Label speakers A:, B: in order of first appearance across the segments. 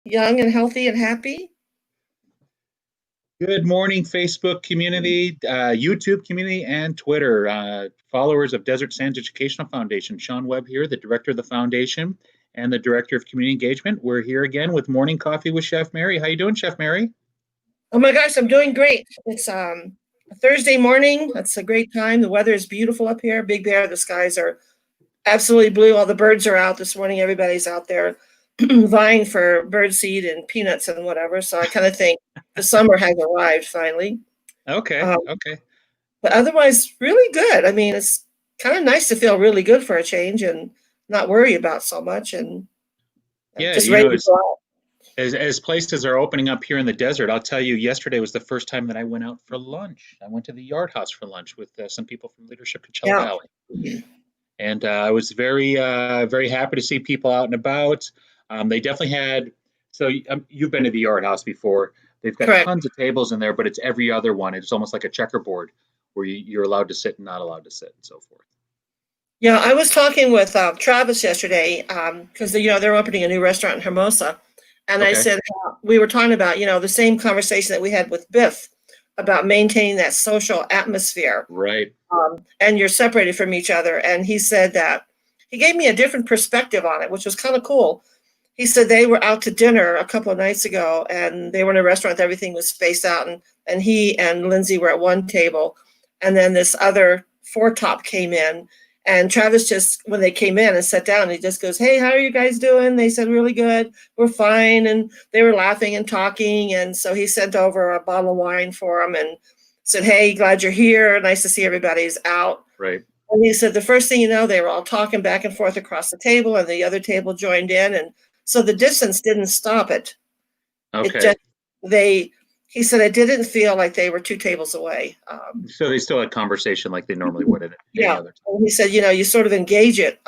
A: young and healthy and happy.
B: Good morning, Facebook community, YouTube community, and Twitter. Followers of Desert Sands Educational Foundation. Sean Webb here, the director of the foundation and the director of community engagement. We're here again with Morning Coffee with Chef Mary. How you doing, Chef Mary?
A: Oh my gosh, I'm doing great. It's a Thursday morning. That's a great time. The weather is beautiful up here. Big Bear, the skies are absolutely blue. All the birds are out this morning. Everybody's out there vying for birdseed and peanuts and whatever. So I kind of think the summer has arrived finally.
B: Okay,
A: Um,
B: okay.
A: but otherwise, really good. I mean, it's kind of nice to feel really good for a change and not worry about so much and
B: Yeah,
A: just ready to go out.
B: as places are opening up here in the desert, I'll tell you, yesterday was the first time that I went out for lunch. I went to the Yard House for lunch with some people from Leadership Coachella
A: Yeah.
B: Valley. And I was very happy to see people out and about. They definitely had, so you've been to the Yard House before. They've got
A: Correct.
B: tons of tables in there, but it's every other one. It's almost like a checkerboard where you're allowed to sit and not allowed to sit and so forth.
A: Yeah, I was talking with Travis yesterday because they're opening a new restaurant in Hermosa, and I
B: Okay.
A: said we were talking about the same conversation that we had with Biff about maintaining that social atmosphere,
B: Right.
A: and you're separated from each other. And he said that he gave me a different perspective on it, which was kind of cool. He said they were out to dinner a couple of nights ago, and they were in a restaurant. Everything was spaced out, and he and Lindsay were at one table, and then this other four top came in. And Travis just, when they came in and sat down, he just goes, "Hey, how are you guys doing?" They said, "Really good. We're fine." And they were laughing and talking. And so he sent over a bottle of wine for them and said, "Hey, glad you're here. Nice to see everybody's out."
B: Right.
A: And he said, the first thing you know, they were all talking back and forth across the table, and the other table joined in. And so the distance didn't stop it. It
B: Okay.
A: just, he said it didn't feel like they were two tables away.
B: So they still had conversation like they normally would at any other time.
A: And he said, you sort of engage it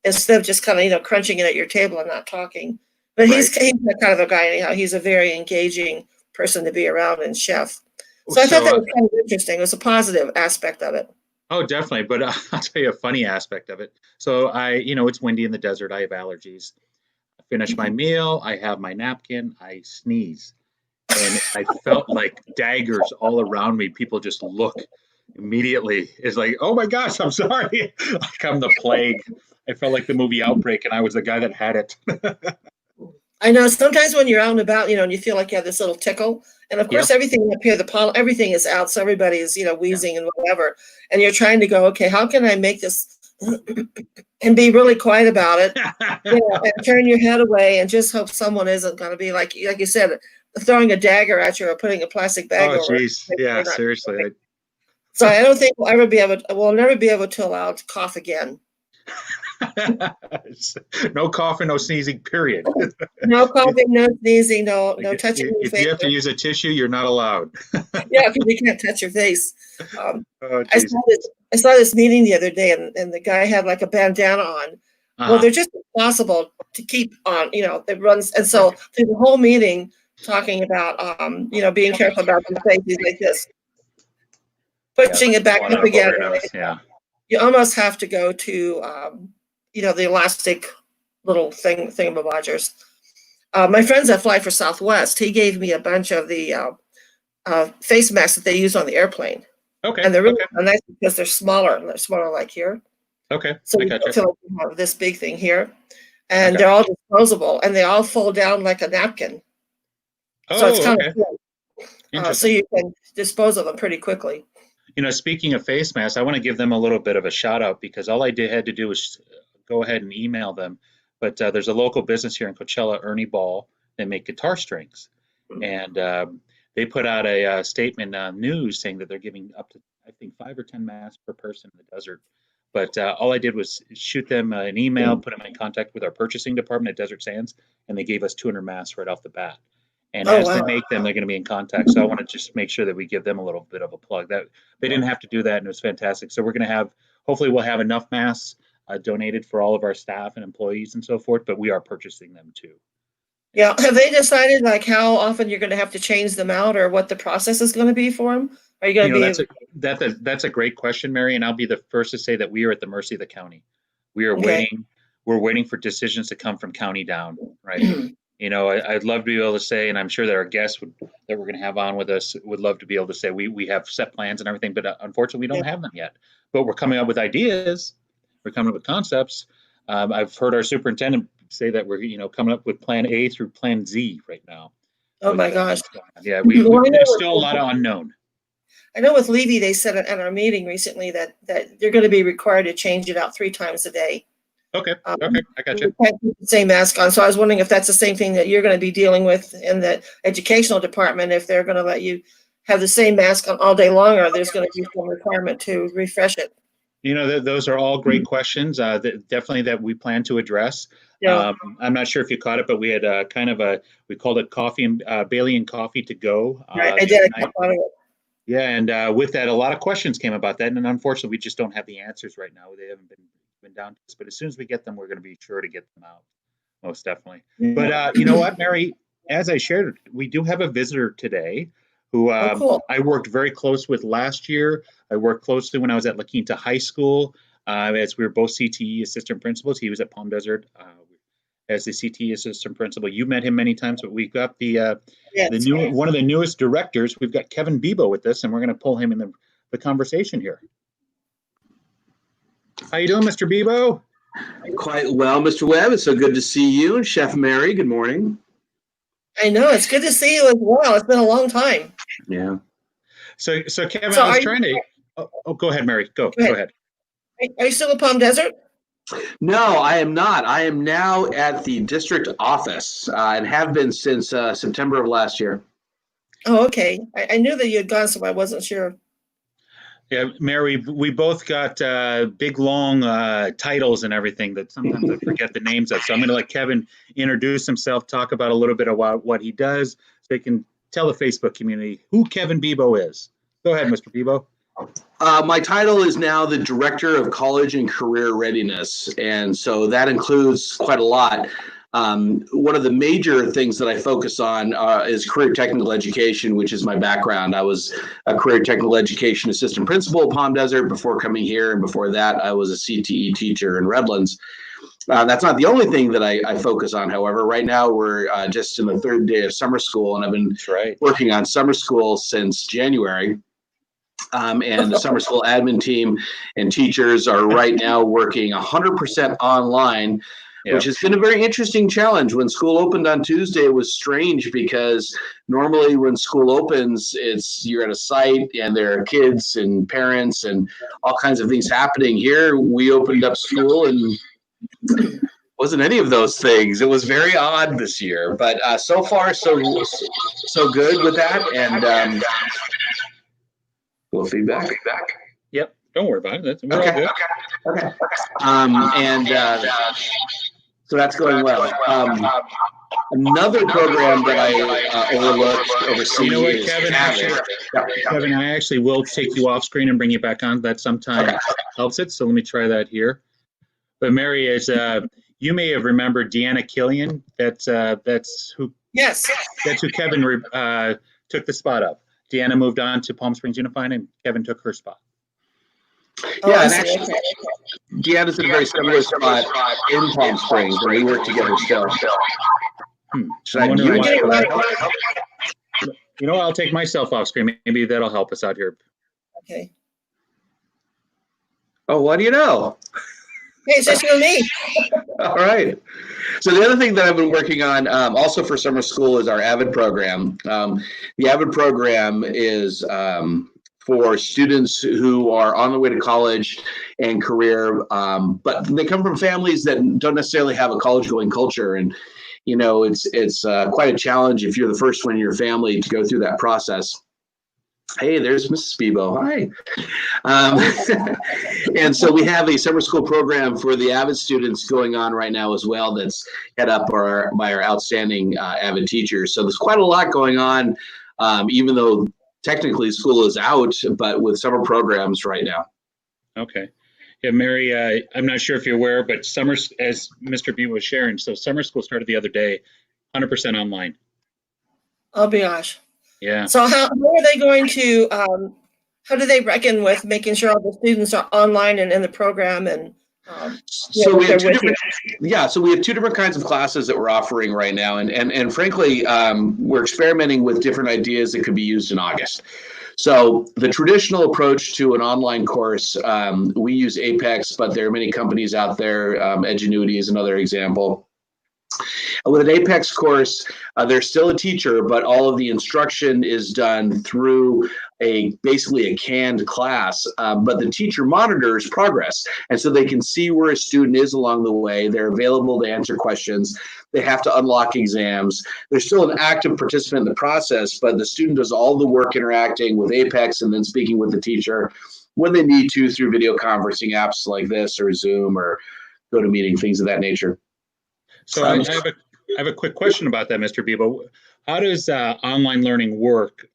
A: instead of just kind of, crunching it at your table and not talking. But he's kind of a guy, anyhow. He's a very engaging person to be around and chef. So I thought that was kind of interesting. It was a positive aspect of it.
B: Oh, definitely. But I'll tell you a funny aspect of it. So it's windy in the desert. I have allergies. I finish my meal. I have my napkin. I sneeze. And I felt like daggers all around me. People just look immediately. It's like, oh my gosh, I'm sorry. Like I'm the plague. I felt like the movie Outbreak, and I was the guy that had it.
A: I know sometimes when you're out and about, and you feel like you have this little tickle, and of course everything up here, the pollen, everything is out, so everybody is, wheezing and whatever, and you're trying to go, okay, how can I make this and be really quiet about it, and turn your head away and just hope someone isn't going to be like you said, throwing a dagger at you or putting a plastic bag over.
B: Oh, jeez. Yeah, seriously.
A: So I don't think we'll never be able to allow to cough again.
B: No coughing, no sneezing, period.
A: No coughing, no sneezing, no touching your face.
B: If you have to use a tissue, you're not allowed.
A: Yeah, because you can't touch your face.
B: Oh,
A: I saw this meeting the other day, and the guy had like a bandana on. Well, they're just impossible to keep on. It runs, and so through the whole meeting, talking about being careful about the face. He's like this, pushing it back up again.
B: Yeah.
A: You almost have to go to the elastic little thingamabodgers. My friends that fly for Southwest, he gave me a bunch of the face masks that they use on the airplane.
B: Okay.
A: And they're really nice because they're smaller, and they're smaller like here.
B: Okay.
A: So you don't feel like you have this big thing here. And they're all disposable, and they all fold down like a napkin. So it's kind of cool. So you can dispose of them pretty quickly.
B: Speaking of face masks, I want to give them a little bit of a shout out because all I had to do was go ahead and email them. But there's a local business here in Coachella, Ernie Ball. They make guitar strings. And they put out a statement on news saying that they're giving up to, I think, 5 or 10 masks per person in the desert. But all I did was shoot them an email, put them in contact with our purchasing department at Desert Sands, and they gave us 200 masks right off the bat. And as they make them, they're going to be in contact. So I want to just make sure that we give them a little bit of a plug. That they didn't have to do that, and it was fantastic. So we're going to have, hopefully we'll have enough masks donated for all of our staff and employees and so forth, but we are purchasing them too.
A: Yeah. Have they decided like how often you're going to have to change them out or what the process is going to be for them? Are you going to be?
B: That's a great question, Mary, and I'll be the first to say that we are at the mercy of the county. We are waiting. We're waiting for decisions to come from county down, right? I'd love to be able to say, and I'm sure that our guests that we're going to have on with us would love to be able to say we have set plans and everything, but unfortunately we
A: Yeah.
B: don't have them yet. But we're coming up with ideas. We're coming up with concepts. I've heard our superintendent say that we're coming up with Plan A through Plan Z right now.
A: Oh my gosh.
B: Yeah,
A: Well,
B: there's still a lot of unknown.
A: I know with Levy, they said at our meeting recently that they're going to be required to change it out 3 times a day.
B: Okay, okay, I got you.
A: Can't keep the same mask on. So I was wondering if that's the same thing that you're going to be dealing with in the educational department, if they're going to let you have the same mask on all day long, or there's going to be some requirement to refresh it.
B: Those are all great questions. Definitely that we plan to address.
A: Yeah.
B: I'm not sure if you caught it, but we had we called it coffee and Bailey and coffee to go.
A: Right, I did. I thought of it.
B: Yeah, and with that, a lot of questions came about that, and unfortunately, we just don't have the answers right now. They haven't been down to us, but as soon as we get them, we're going to be sure to get them out, most definitely. But you know what, Mary? As I shared, we do have a visitor today who
A: cool.
B: I worked very close with last year. I worked closely when I was at La Quinta High School, as we were both CTE assistant principals. He was at Palm Desert as the CTE assistant principal. You met him many times, but we've got one of the newest directors. We've got Kevin Bibo with us, and we're going to pull him in the conversation here. How you doing, Mr. Bibo?
C: Quite well, Mr. Webb. It's so good to see you, and Chef Mary. Good morning.
A: I know, it's good to see you as well. It's been a long time.
C: Yeah.
B: So Kevin, I was trying to. Oh, go ahead, Mary. Go ahead.
A: Are you still at Palm Desert?
C: No, I am not. I am now at the district office and have been since September of last year.
A: Oh, okay. I knew that you had gone, so I wasn't sure.
B: Yeah, Mary, we both got big, long titles and everything that sometimes I forget the names of. So I'm going to let Kevin introduce himself, talk about a little bit about what he does, so he can tell the Facebook community who Kevin Bibo is. Go ahead, Mr. Bibo.
C: My title is now the Director of College and Career Readiness, and so that includes quite a lot. One of the major things that I focus on is career technical education, which is my background. I was a career technical education assistant principal at Palm Desert before coming here, and before that I was a CTE teacher in Redlands. That's not the only thing that I focus on, however. Right now we're just in the 3rd day of summer school, and I've been working on summer school since January. And the summer school admin team and teachers are right now working 100% online, which has been a very interesting challenge. When school opened on Tuesday, it was strange because normally when school opens, you're at a site and there are kids and parents and all kinds of things happening. Here, we opened up school and wasn't any of those things. It was very odd this year, but so far so good with that. And feedback.
B: Yep, don't worry about it. We're all good.
C: Okay. So that's going well. Another program that I oversee.
B: You know what, Kevin? I actually will take you off screen and bring you back on. That sometimes helps it. So let me try that here. But Mary, is you may have remembered Deanna Killian. That's who.
A: Yes.
B: That's who Kevin took the spot of. Deanna moved on to Palm Springs Unified, and Kevin took her spot.
C: Yeah, and actually, Deanna's in a very similar spot in Palm Springs, and we work together still.
B: I'll take myself off screen. Maybe that'll help us out here.
A: Okay.
C: Oh, what do you know?
A: Hey, it's just you and me.
C: All right. So the other thing that I've been working on also for summer school is our AVID program. The AVID program is for students who are on the way to college and career, but they come from families that don't necessarily have a college-going culture. And, it's quite a challenge if you're the first one in your family to go through that process. Hey, there's Mrs. Bibo. Hi. And so we have a summer school program for the AVID students going on right now as well, that's head up by our outstanding AVID teachers. So there's quite a lot going on, even though technically school is out, but with summer programs right now.
B: Okay. Yeah, Mary, I'm not sure if you're aware, but summer, as Mr. B was sharing, so summer school started the other day, 100% online.
A: Oh, gosh.
B: Yeah.
A: So how are they going to, how do they reckon with making sure all the students are online and in the program, and
C: So we have
A: they're
C: two
A: with
C: different, so we have two different kinds of classes that we're offering right now, and frankly, we're experimenting with different ideas that could be used in August. So the traditional approach to an online course, we use Apex, but there are many companies out there. Edgenuity is another example. With an Apex course, there's still a teacher, but all of the instruction is done through basically a canned class, but the teacher monitors progress. And so they can see where a student is along the way. They're available to answer questions. They have to unlock exams. They're still an active participant in the process, but the student does all the work interacting with Apex and then speaking with the teacher when they need to through video conferencing apps like this or Zoom or GoToMeeting, things of that nature.
B: So I have a quick question about that, Mr. Bibo. How does online learning work?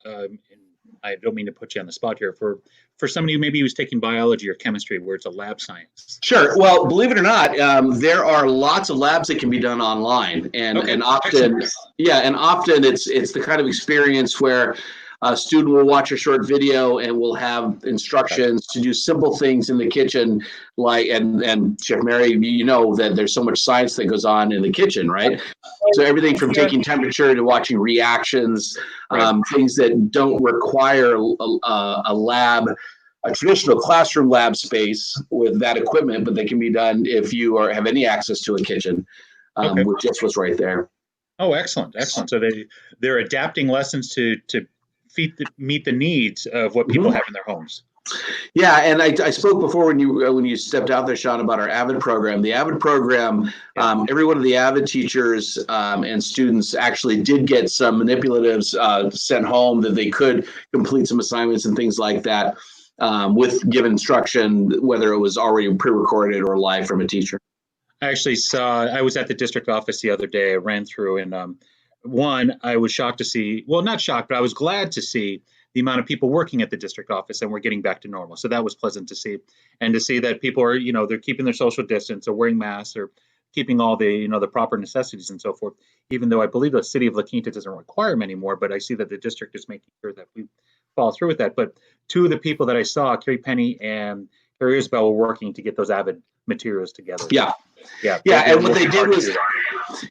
B: I don't mean to put you on the spot here. For somebody who maybe was taking biology or chemistry, where it's a lab science.
C: Sure. Well, believe it or not, there are lots of labs that can be done online, and often, it's the kind of experience where a student will watch a short video and will have instructions to do simple things in the kitchen, like and Chef Mary, you know that there's so much science that goes on in the kitchen, right? So everything from taking temperature to watching reactions, things that don't require a lab, a traditional classroom lab space with that equipment, but they can be done if you have any access to a kitchen, with just what's right there.
B: Oh, excellent. So they're adapting lessons to meet the needs of what people have in their homes.
C: Yeah, and I spoke before when you stepped out there, Sean, about our AVID program. The AVID program, every one of the AVID teachers and students actually did get some manipulatives sent home that they could complete some assignments and things like that with given instruction, whether it was already pre-recorded or live from a teacher.
B: I was at the district office the other day. I ran through and one, I was shocked to see, well, not shocked, but I was glad to see the amount of people working at the district office, and we're getting back to normal. So that was pleasant to see. And to see that people are, they're keeping their social distance, or wearing masks, or keeping all the, the proper necessities and so forth, even though I believe the city of La Quinta doesn't require them anymore, but I see that the district is making sure that we follow through with that. But two of the people that I saw, Carrie Penny and Carrie Isabel, were working to get those AVID materials together.
C: Yeah. And what they did was,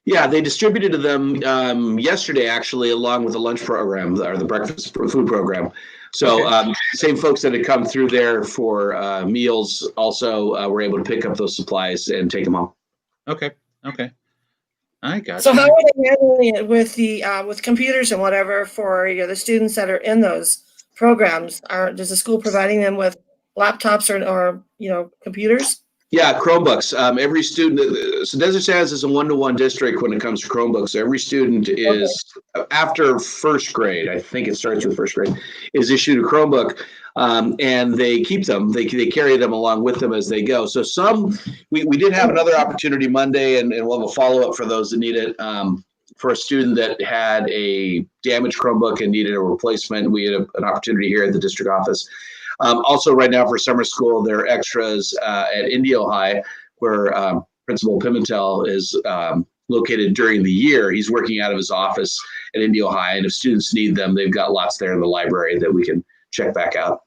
C: they distributed to them yesterday, actually, along with the lunch program or the breakfast food program. So same folks that had come through there for meals also were able to pick up those supplies and take them home.
B: Okay. I got
A: So
B: you.
A: how are they handling it with the with computers and whatever for the students that are in those programs? Does the school providing them with laptops or computers?
C: Yeah, Chromebooks. Every student, so Desert Sands is a one-to-one district when it comes to Chromebooks. Every student is, after first grade, I think it starts with first grade, is issued a Chromebook, and they keep them. They carry them along with them as they go. So we did have another opportunity Monday, and we'll have a follow-up for those that need it. For a student that had a damaged Chromebook and needed a replacement, we had an opportunity here at the district office. Also, right now for summer school, there are extras at Indio High, where Principal Pimentel is located during the year. He's working out of his office at Indio High, and if students need them, they've got lots there in the library that we can check back out.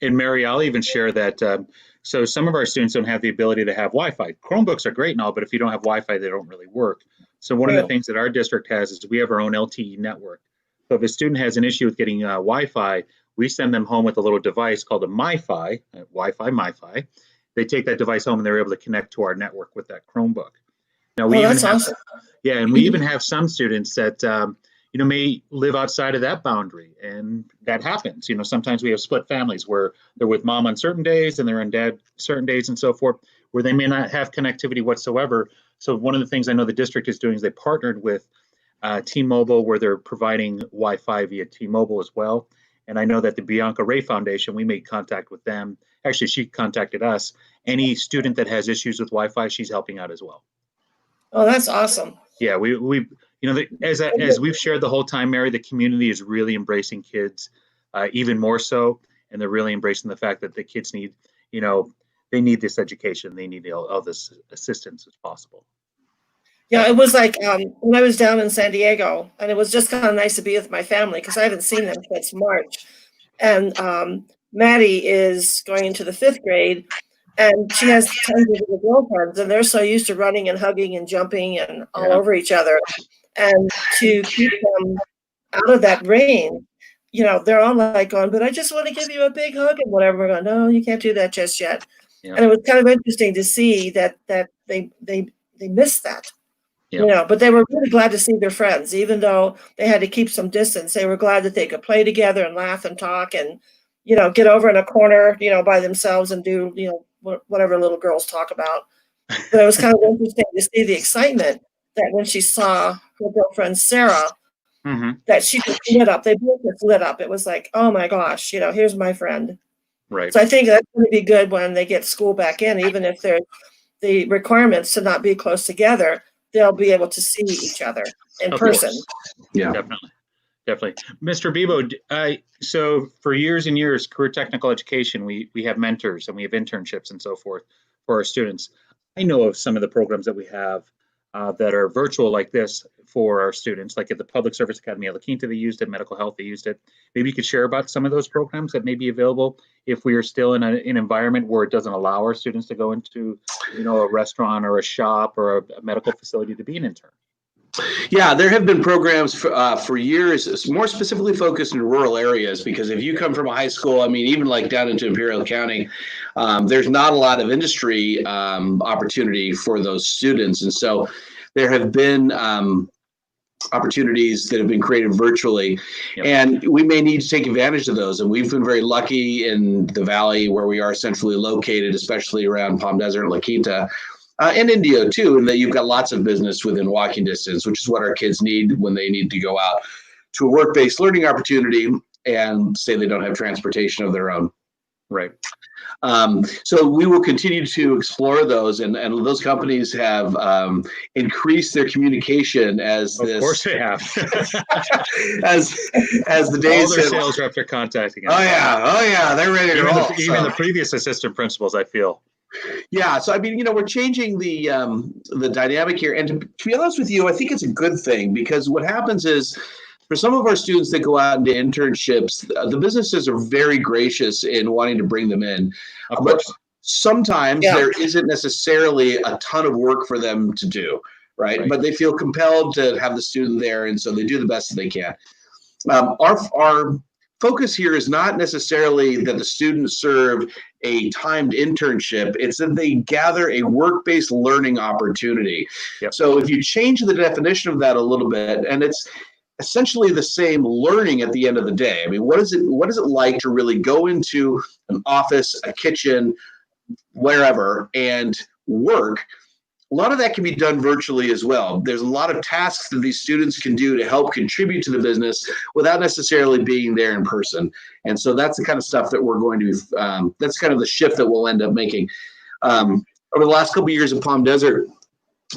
B: And Mary, I'll even share that. So some of our students don't have the ability to have Wi-Fi. Chromebooks are great and all, but if you don't have Wi-Fi, they don't really work. So one of the things that our district has is we have our own LTE network. So if a student has an issue with getting Wi-Fi, we send them home with a little device called a MiFi, MiFi. They take that device home and they're able to connect to our network with that Chromebook. Now we awesome. Yeah, and we even have some students that may live outside of that boundary, and that happens. Sometimes we have split families where they're with mom on certain days and they're on dad certain days and so forth, where they may not have connectivity whatsoever. So one of the things I know the district is doing is they partnered with T-Mobile, where they're providing Wi-Fi via T-Mobile as well. And I know that the Bianca Ray Foundation, we made contact with them. Actually, she contacted us. Any student that has issues with Wi-Fi, she's helping out as well.
A: Oh, that's awesome.
B: Yeah, we as we've shared the whole time, Mary, the community is really embracing kids, even more so, and they're really embracing the fact that the kids need, they need this education, they need all this assistance as possible.
A: Yeah, it was like when I was down in San Diego, and it was just kind of nice to be with my family because I haven't seen them since March. And Maddie is going into the 5th grade, And she has tons of little girlfriends, and they're so used to running and hugging and jumping and all
B: Yeah.
A: over each other. And to keep them out of that range, they're all like going, but I just want to give you a big hug and whatever. We're going, no, you can't do that just yet.
B: Yeah.
A: And it was kind of interesting to see that they missed that.
B: Yeah.
A: But they were really glad to see their friends, even though they had to keep some distance. They were glad that they could play together and laugh and talk and, get over in a corner, by themselves and do, whatever little girls talk about. But it was kind of interesting to see the excitement that when she saw her girlfriend Sarah,
B: Hmm.
A: that she just lit up. They both just lit up. It was like, oh my gosh, here's my friend.
B: Right.
A: So I think that's going to be good when they get school back in, even if there's the requirements to not be close together, they'll be able to see each other in
B: Of
A: person.
B: course.
C: Yeah.
B: Definitely. Mr. Bibo, so for years and years, career technical education, we have mentors and we have internships and so forth for our students. I know of some of the programs that we have that are virtual like this for our students, like at the Public Service Academy at La Quinta, they used it, Medical Health, they used it. Maybe you could share about some of those programs that may be available if we are still in an environment where it doesn't allow our students to go into, a restaurant or a shop or a medical facility to be an intern.
C: Yeah, there have been programs for years, more specifically focused in rural areas, because if you come from a high school, I mean, even like down into Imperial County, there's not a lot of industry opportunity for those students. And so there have been opportunities that have been created virtually.
B: Yep.
C: And we may need to take advantage of those. And we've been very lucky in the valley where we are centrally located, especially around Palm Desert and La Quinta. And Indio too, and that you've got lots of business within walking distance, which is what our kids need when they need to go out to a work-based learning opportunity and say they don't have transportation of their own.
B: Right.
C: So we will continue to explore those, and those companies have increased their communication as
B: Of course they have.
C: as the days.
B: All their sales reps are contacting us.
C: Oh yeah, they're ready to roll.
B: Even the previous assistant principals, I feel.
C: Yeah, so I mean, we're changing the dynamic here, and to be honest with you, I think it's a good thing, because what happens is, for some of our students that go out into internships, the businesses are very gracious in wanting to bring them in.
B: Of course.
C: But sometimes there isn't necessarily a ton of work for them to do, right? But they feel compelled to have the student there, and so they do the best that they can. Our focus here is not necessarily that the students serve a timed internship, it's that they gather a work-based learning opportunity.
B: Yep.
C: So if you change the definition of that a little bit, and it's essentially the same learning at the end of the day. I mean, what is it like to really go into an office, a kitchen, wherever, and work? A lot of that can be done virtually as well. There's a lot of tasks that these students can do to help contribute to the business without necessarily being there in person. And so that's the kind of stuff that we're going to be, that's kind of the shift that we'll end up making. Over the last couple of years in Palm Desert,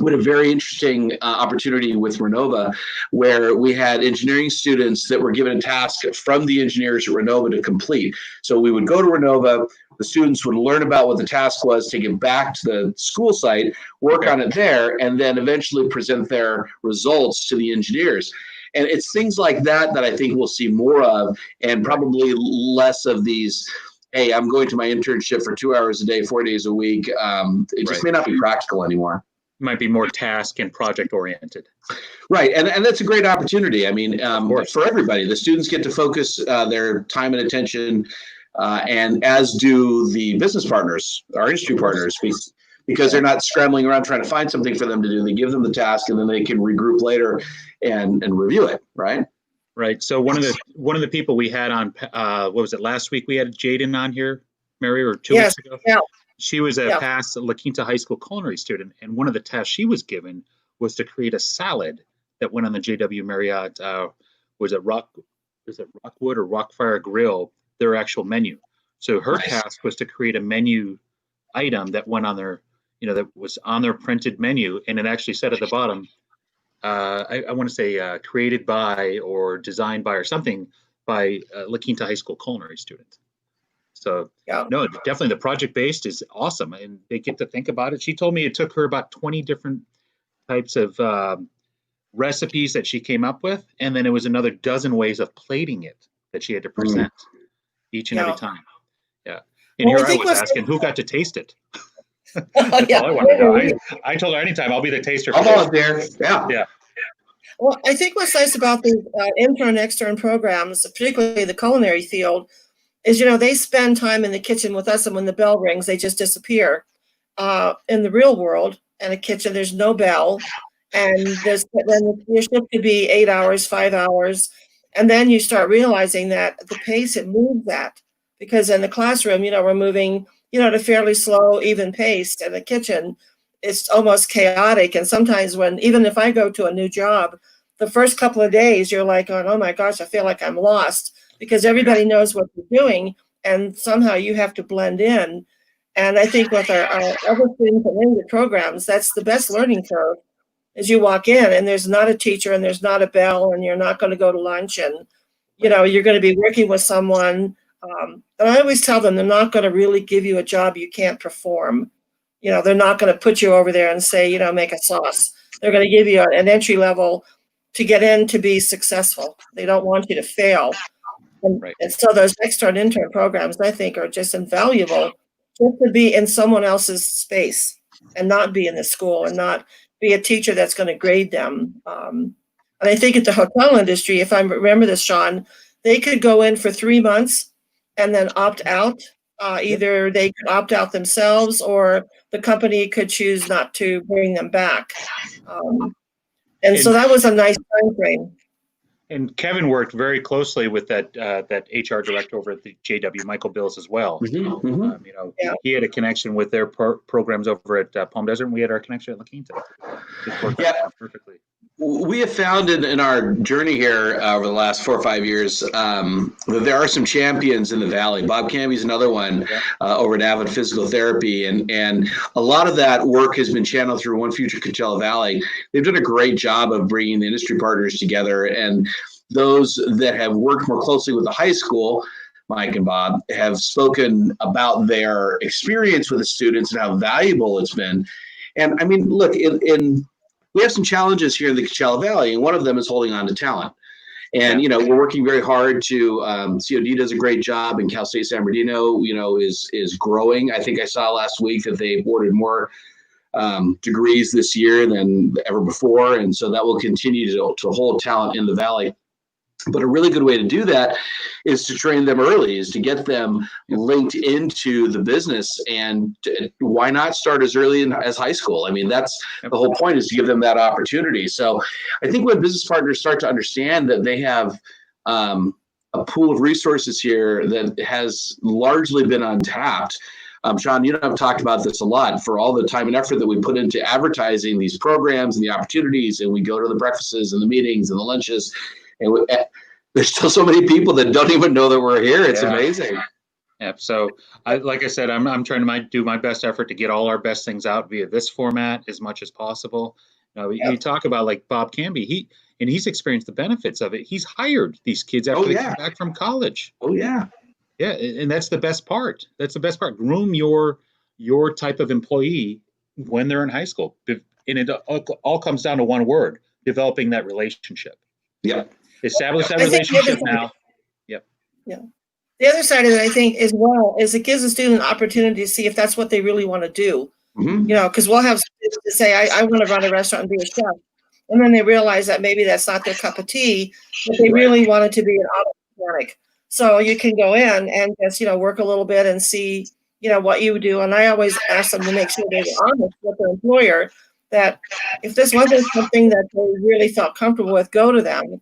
C: we had a very interesting opportunity with Renova, where we had engineering students that were given a task from the engineers at Renova to complete. So we would go to Renova, the students would learn about what the task was, take it back to the school site, work on it there, and then eventually present their results to the engineers. And it's things like that that I think we'll see more of, and probably less of these, hey, I'm going to my internship for 2 hours a day, 4 days a week. It just may not be practical anymore.
B: Might be more task and project oriented.
C: Right. And that's a great opportunity. I mean, for everybody, the students get to focus their time and attention, and as do the business partners, our industry partners, because they're not scrambling around trying to find something for them to do. They give them the task, and then they can regroup later and review it. Right.
B: Right. So one of the people we had on, what was it, last week? We had Jaden on here, Mary, or 2 weeks ago.
A: Yeah.
B: She was a past La Quinta High School culinary student, and one of the tasks she was given was to create a salad that went on the JW Marriott. Was it Rockwood or Rockfire Grill? Their actual menu. So her task was to create a menu item that went on their, that was on their printed menu, and it actually said at the bottom, I want to say created by or designed by or something by La Quinta High School culinary student. So no, definitely the project based is awesome, and they get to think about it. She told me it took her about 20 different types of recipes that she came up with, and then it was another dozen ways of plating it that she had to present each and every time. Yeah. And
A: Well,
B: here
A: I
B: I
A: think
B: was asking who got to taste it.
A: oh,
B: That's
A: yeah.
B: all I wanted to know. I told her anytime I'll be the taster for
C: I'll
B: this.
C: volunteer. Yeah.
B: Yeah.
A: Well, I think what's nice about the intern, extern programs, particularly the culinary field, is, they spend time in the kitchen with us, and when the bell rings, they just disappear. In the real world, in a kitchen, there's no bell, and then your shift could be 8 hours, 5 hours, and then you start realizing that the pace it moves at, because in the classroom, we're moving, at a fairly slow, even pace. In the kitchen, it's almost chaotic, and sometimes even if I go to a new job, the first couple of days, you're like, oh my gosh, I feel like I'm lost, because everybody knows what they're doing, and somehow you have to blend in. And I think with our other students in the programs, that's the best learning curve, is you walk in and there's not a teacher and there's not a bell, and you're not going to go to lunch, and you're going to be working with someone. And I always tell them they're not going to really give you a job you can't perform. They're not going to put you over there and say, make a sauce. They're going to give you an entry level to get in to be successful. They don't want you to fail. And so those extern intern programs, I think, are just invaluable, just to be in someone else's space and not be in the school and not be a teacher that's going to grade them. And I think at the hotel industry, if I remember this, Sean, they could go in for 3 months and then opt out. Either they could opt out themselves, or the company could choose not to bring them back. And so that was a nice time frame.
B: And Kevin worked very closely with that HR director over at the JW, Michael Bills, as well.
A: Yeah.
B: He had a connection with their programs over at Palm Desert, and we had our connection at La Quinta. Just worked out perfectly.
C: We have found in our journey here over the last 4 or 5 years that there are some champions in the Valley. Bob Canby's another one over at Avid Physical Therapy. And a lot of that work has been channeled through One Future Coachella Valley. They've done a great job of bringing the industry partners together. And those that have worked more closely with the high school, Mike and Bob, have spoken about their experience with the students and how valuable it's been. And I mean, look, we have some challenges here in the Coachella Valley, and one of them is holding on to talent. And, we're working very hard to, COD does a great job, and Cal State San Bernardino, is growing. I think I saw last week that they awarded more degrees this year than ever before. And so that will continue to hold talent in the Valley. But a really good way to do that is to train them early, is to get them linked into the business. And why not start as early as high school? I mean, that's the whole point, is to give them that opportunity. So I think when business partners start to understand that they have a pool of resources here that has largely been untapped. Sean, you and I have talked about this a lot, for all the time and effort that we put into advertising these programs and the opportunities, and we go to the breakfasts and the meetings and the lunches. And there's still so many people that don't even know that we're here. It's amazing.
B: Yeah. So, like I said, I'm trying to do my best effort to get all our best things out via this format as much as possible. You talk about like Bob Canby. He's experienced the benefits of it. He's hired these kids after they come back from college.
C: Oh yeah.
B: Yeah, and that's the best part. That's the best part. Groom your type of employee when they're in high school, and it all comes down to one word: developing that relationship.
C: Yeah.
B: Establish that relationship now. Yep.
A: Yeah. The other side of it, I think, as well, is it gives the student an opportunity to see if that's what they really want to do. Because we'll have students to say, I want to run a restaurant and be a chef. And then they realize that maybe that's not their cup of tea, but they really wanted to be an auto mechanic. So you can go in and just, work a little bit and see, what you would do. And I always ask them to make sure they're honest with their employer, that if this wasn't something that they really felt comfortable with, go to them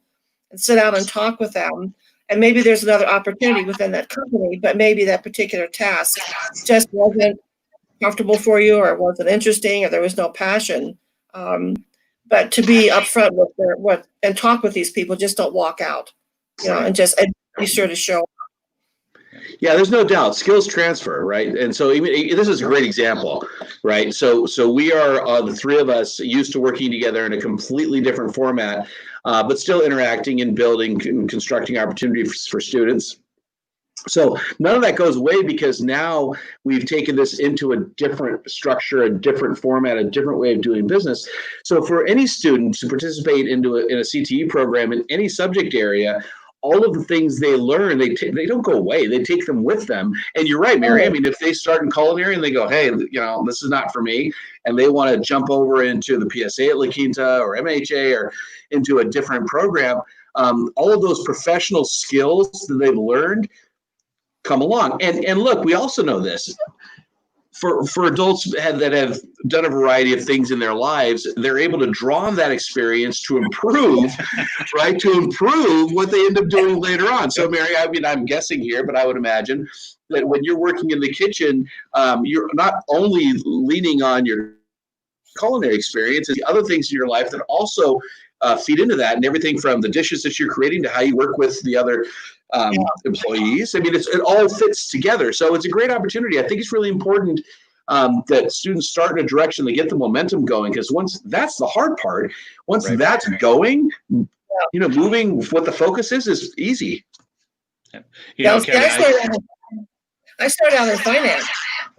A: and sit down and talk with them. And maybe there's another opportunity within that company, but maybe that particular task just wasn't comfortable for you, or wasn't interesting, or there was no passion. But to be upfront with and talk with these people, just don't walk out, and just be sure to show up.
C: Yeah, there's no doubt. Skills transfer, right? And so this is a great example, right? So we are, the three of us, used to working together in a completely different format, but still interacting and building and constructing opportunities for students. So none of that goes away, because now we've taken this into a different structure, a different format, a different way of doing business. So for any student to participate in a CTE program in any subject area, all of the things they learn, they don't go away. They take them with them. And you're right, Mary. I mean, if they start in culinary and they go, hey, this is not for me, and they want to jump over into the PSA at La Quinta or MHA or into a different program, all of those professional skills that they've learned come along. And look, we also know this. For adults that have done a variety of things in their lives, they're able to draw on that experience to improve, right? To improve what they end up doing later on. So, Mary, I mean, I'm guessing here, but I would imagine that when you're working in the kitchen, you're not only leaning on your culinary experience, and the other things in your life that also feed into that, and everything from the dishes that you're creating to how you work with the other employees. I mean, it all fits together. So it's a great opportunity. I think it's really important that students start in a direction, they get the momentum going, because once that's the hard part, once that's going, moving what the focus is easy.
A: I started out in finance.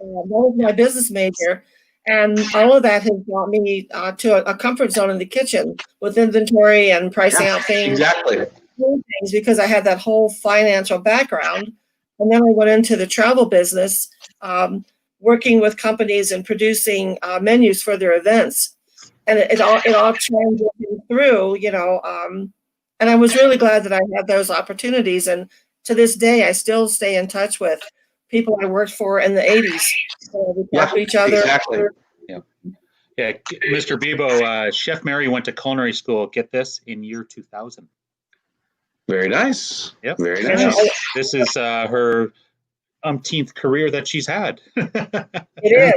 A: That was my business major. And all of that has brought me to a comfort zone in the kitchen with inventory and pricing out things.
C: Exactly.
A: Things because I had that whole financial background. And then I went into the travel business, working with companies and producing menus for their events. And it all transitioned through, and I was really glad that I had those opportunities. And to this day, I still stay in touch with people I worked for in the 80s. We talk to each other.
C: Exactly.
B: Yeah, Mr. Bibo, Chef Mary went to culinary school, get this, in year 2000.
C: Very nice.
B: Yep.
C: Very nice.
B: This is her umpteenth career that she's had.
A: It is.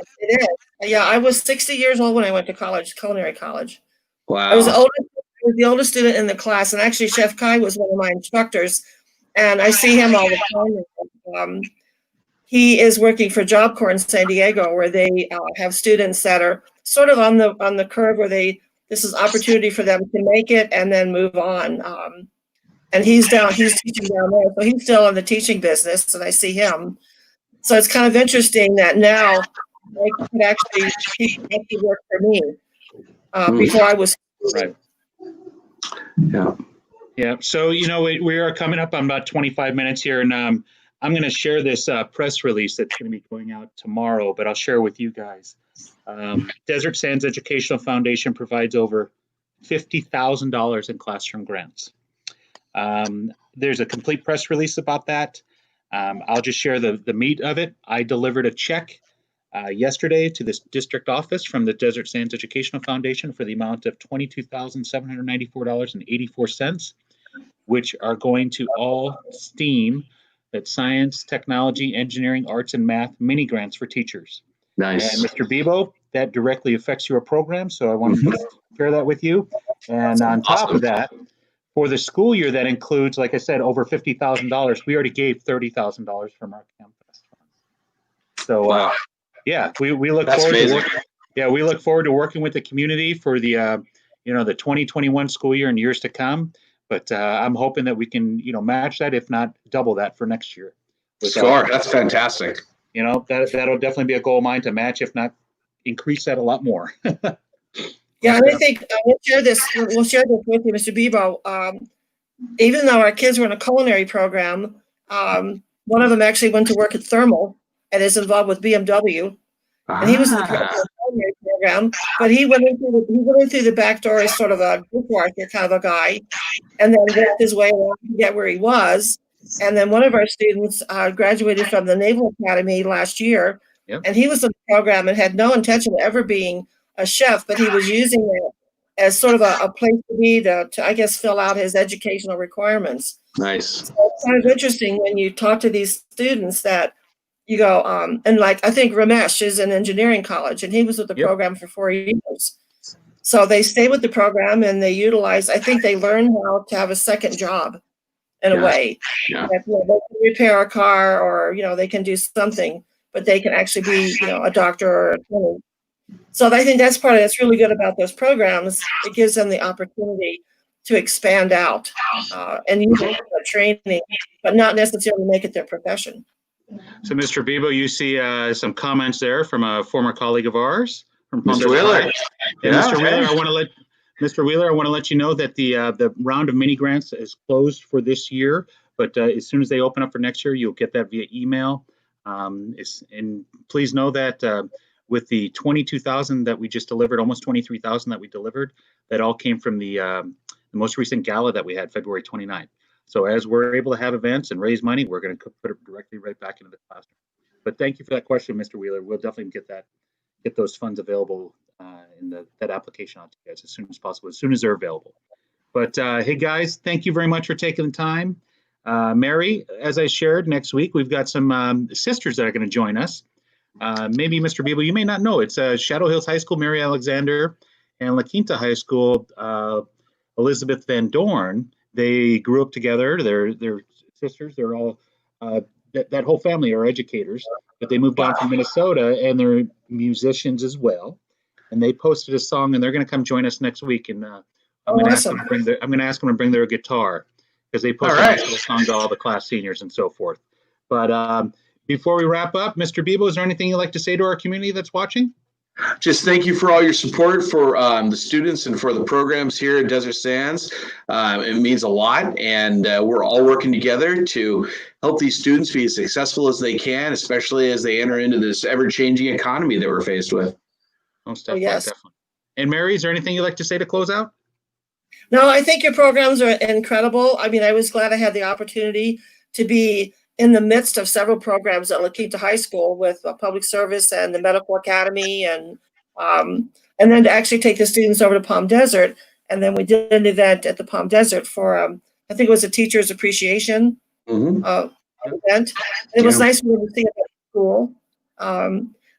A: Yeah, I was 60 years old when I went to college, culinary college.
C: Wow.
A: I was the oldest student in the class, and actually Chef Kai was one of my instructors, and I see him all the time. He is working for Job Corps in San Diego, where they have students that are sort of on the curve where this is opportunity for them to make it and then move on. And he's teaching down there, so he's still in the teaching business, and I see him. So it's kind of interesting that now I could actually work for me before I was.
B: Right.
C: Yeah.
B: Yeah. So, we are coming up on about 25 minutes here, and I'm going to share this press release that's going to be going out tomorrow, but I'll share with you guys. Desert Sands Educational Foundation provides over $50,000 in classroom grants. There's a complete press release about that. I'll just share the meat of it. I delivered a check yesterday to this district office from the Desert Sands Educational Foundation for the amount of $22,794.84, which are going to all STEAM, that's science, technology, engineering, arts, and math mini grants for teachers.
C: Nice.
B: And Mr. Bibo, that directly affects your program, so I wanted to share that with you. And on top of that, for the school year, that includes, like I said, over $50,000. We already gave $30,000 from our campus. So,
C: wow.
B: We look
C: That's
B: forward
C: amazing.
B: to working. Yeah, we look forward to working with the community for the the 2021 school year and years to come. But I'm hoping that we can match that, if not double that, for next year.
C: Sure, that's fantastic.
B: That'll definitely be a goal of mine to match, if not increase that a lot more.
A: Yeah, and I think we'll share this with you, Mr. Bibo. Even though our kids were in a culinary program, one of them actually went to work at Thermal and is involved with BMW. And he was in the culinary program, but he went in through the back door as sort of a dishwasher kind of a guy, and then worked his way around to get where he was. And then one of our students graduated from the Naval Academy last year, and he was in the program and had no intention of ever being a chef, but he was using it as sort of a place to be to I guess fill out his educational requirements.
C: Nice.
A: So it's kind of interesting when you talk to these students that you go, and like I think Ramesh is in engineering college, and he was with the program for 4 years. So they stay with the program and they utilize. I think they learn how to have a second job in a way.
C: Yeah.
A: That, they can repair a car, or they can do something, but they can actually be a doctor or a attorney. So I think that's really good about those programs. It gives them the opportunity to expand out and use training, but not necessarily make it their profession.
B: So, Mr. Bibo, you see some comments there from a former colleague of ours, from
C: Mr. Wheeler.
B: Yeah, Mr. Wheeler, I want to Mr. Wheeler, I want to let you know that the round of mini grants is closed for this year, but as soon as they open up for next year, you'll get that via email. And please know that with the 22,000 that we just delivered, almost 23,000 that we delivered, that all came from the most recent gala that we had February 29th. So as we're able to have events and raise money, we're going to put it directly right back into the classroom. But thank you for that question, Mr. Wheeler. We'll definitely get those funds available in that application out to you guys as soon as possible, as soon as they're available. But hey guys, thank you very much for taking the time. Mary, as I shared, next week we've got some sisters that are going to join us. Maybe Mr. Bibo, you may not know, it's Shadow Hills High School, Mary Alexander, and La Quinta High School, Elizabeth Van Dorn. They grew up together. They're sisters. They're all that whole family are educators, but they moved down from Minnesota, and they're musicians as well. And they posted a song, and they're going to come join us next week. And I'm going to ask them to bring their guitar, because they posted a song to all the class seniors and so forth. But before we wrap up, Mr. Bibo, is there anything you'd like to say to our community that's watching?
C: Just thank you for all your support for the students and for the programs here at Desert Sands. It means a lot, and we're all working together to help these students be as successful as they can, especially as they enter into this ever-changing economy that we're faced with.
B: Most definitely, definitely. And Mary, is there anything you'd like to say to close out?
A: No, I think your programs are incredible. I mean, I was glad I had the opportunity to be in the midst of several programs at La Quinta High School with public service and the medical academy, and then to actually take the students over to Palm Desert. And then we did an event at the Palm Desert for, I think it was a teacher's appreciation event. And it was nice to be able to see it at school.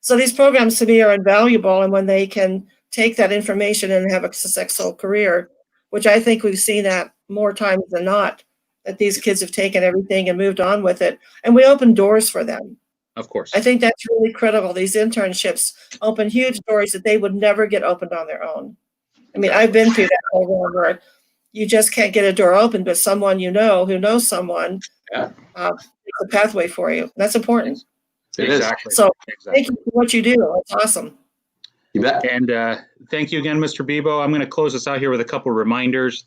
A: So these programs to me are invaluable, and when they can take that information and have a successful career, which I think we've seen that more times than not, that these kids have taken everything and moved on with it, and we open doors for them.
B: Of course.
A: I think that's really critical. These internships open huge doors that they would never get opened on their own. I mean, I've been through that program where you just can't get a door open, but someone you know who knows someone makes a pathway for you. That's important.
B: Exactly.
A: So thank you for what you do. It's awesome.
C: You bet.
B: And thank you again, Mr. Bibo. I'm going to close this out here with a couple of reminders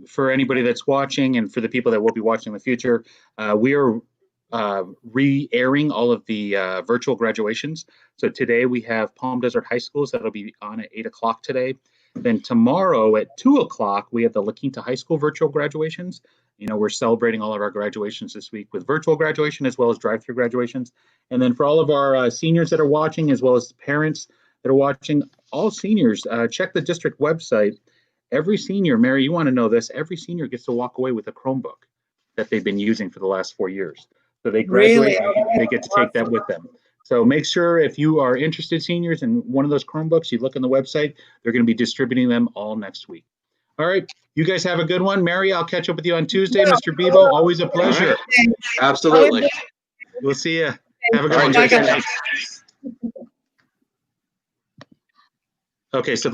B: for anybody that's watching, and for the people that will be watching in the future. We are re-airing all of the virtual graduations. So today we have Palm Desert High Schools that'll be on at 8 o'clock today. Then tomorrow at 2 o'clock, we have the La Quinta High School virtual graduations. You know, we're celebrating all of our graduations this week with virtual graduation as well as drive-through graduations. And then for all of our seniors that are watching, as well as parents that are watching, all seniors, check the district website. Every senior, Mary, you want to know this, every senior gets to walk away with a Chromebook that they've been using for the last 4 years. So they graduate, they get to take that with them. So make sure, if you are interested, seniors, in one of those Chromebooks, you look on the website. They're going to be distributing them all next week. All right, you guys have a good one. Mary, I'll catch up with you on Tuesday. Mr. Bibo, always a pleasure.
C: Absolutely.
B: We'll see you. Have a good one. Okay, so